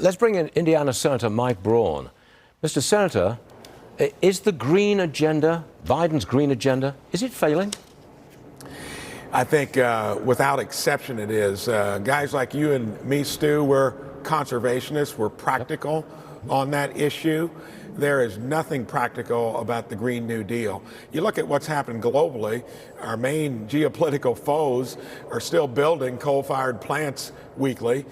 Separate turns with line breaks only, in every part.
Let's bring in Indiana Senator Mike Braun. Mr. Senator, is the green agenda, Biden's green agenda, is it failing?
I think without exception it is. Guys like you and me, Stu, we're conservationists. We're practical on that issue. There is nothing practical about the Green New Deal. You look at what's happened globally, our main geopolitical foes are still building coal-fired plants weekly,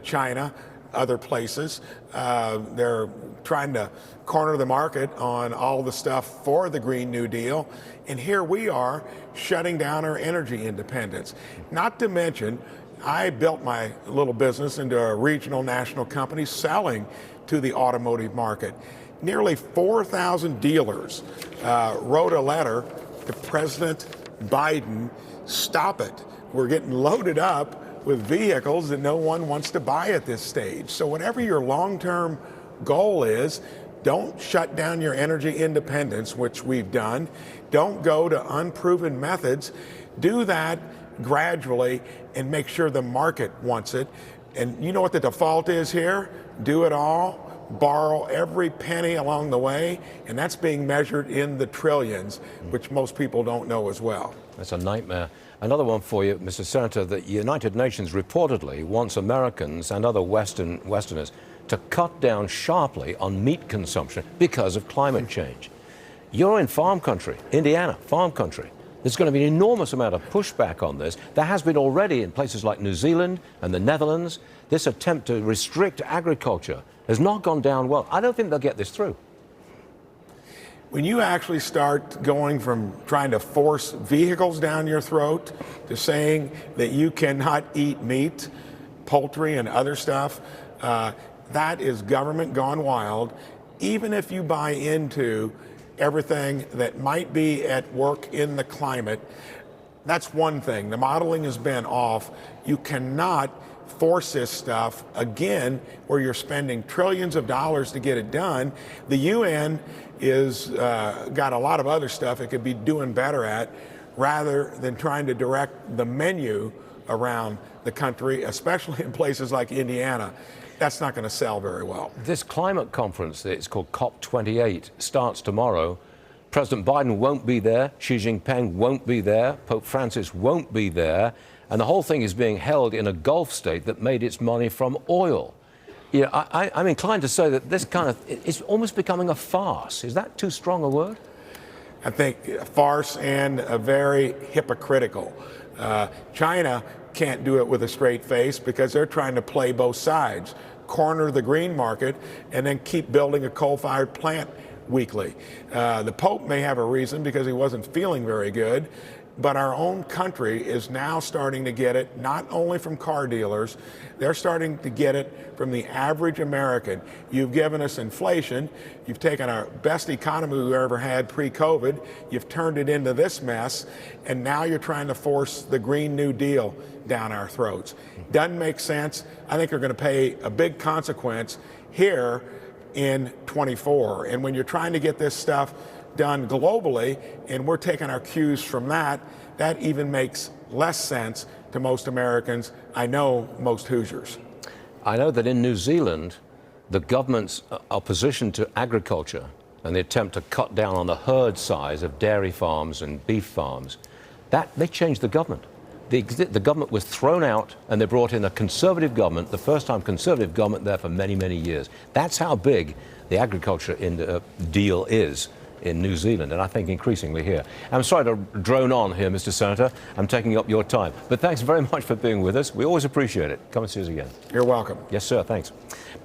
China, other places. They're trying to corner the market on all the stuff for the Green New Deal. And here we are shutting down our energy independence. Not to mention, I built my little business into a regional national company selling to the automotive market. Nearly 4,000 dealers wrote a letter to President Biden, stop it. We're getting loaded up with vehicles that no one wants to buy at this stage. So whatever your long-term goal is, don't shut down your energy independence, which we've done. Don't go to unproven methods. Do that gradually and make sure the market wants it. And you know what the default is here? Do it all. Borrow every penny along the way, and that's being measured in the trillions, which most people don't know as well.
That's a nightmare. Another one for you, Mr. Senator. The United Nations reportedly wants Americans and other Westerners to cut down sharply on meat consumption because of climate change. You're in farm country, Indiana, farm country. There's going to be an enormous amount of pushback on this. There has been already in places like New Zealand and the Netherlands. This attempt to restrict agriculture has not gone down well. I don't think they'll get this through.
When you actually start going from trying to force vehicles down your throat to saying that you cannot eat meat, poultry, and other stuff, that is government gone wild. Even if you buy into everything that might be at work in the climate, that's one thing. The modeling has been off. You cannot force this stuff again where you're spending trillions of dollars to get it done. The UN is got a lot of other stuff it could be doing better at, rather than trying to direct the menu around the country, especially in places like Indiana. That's not going to sell very well.
This climate conference, it's called COP28, starts tomorrow. President Biden won't be there. Xi Jinping won't be there. Pope Francis won't be there. And the whole thing is being held in a Gulf state that made its money from oil. You know, I'm inclined to say that this kind of, it's almost becoming a farce. Is that too strong a word?
I think a farce and a very hypocritical. China can't do it with a straight face because they're trying to play both sides, corner the green market, and then keep building a coal-fired plant weekly. The Pope may have a reason because he wasn't feeling very good, but our own country is now starting to get it not only from car dealers, they're starting to get it from the average American. You've given us inflation, you've taken our best economy we've ever had pre-COVID, you've turned it into this mess, and now you're trying to force the Green New Deal down our throats. Doesn't make sense. I think you're going to pay a big consequence here in 24. And when you're trying to get this stuff done globally, and we're taking our cues from that, that even makes less sense to most Americans. I know most Hoosiers.
I know that in New Zealand, the government's opposition to agriculture and the attempt to cut down on the herd size of dairy farms and beef farms, that they changed the government. The government was thrown out, and they brought in a conservative government, the first time conservative government there for many, many years. That's how big the agriculture deal is in New Zealand, and I think increasingly here. I'm sorry to drone on here, Mr. Senator. I'm taking up your time. But thanks very much for being with us. We always appreciate it. Come and see us again.
You're welcome.
Yes, sir. Thanks.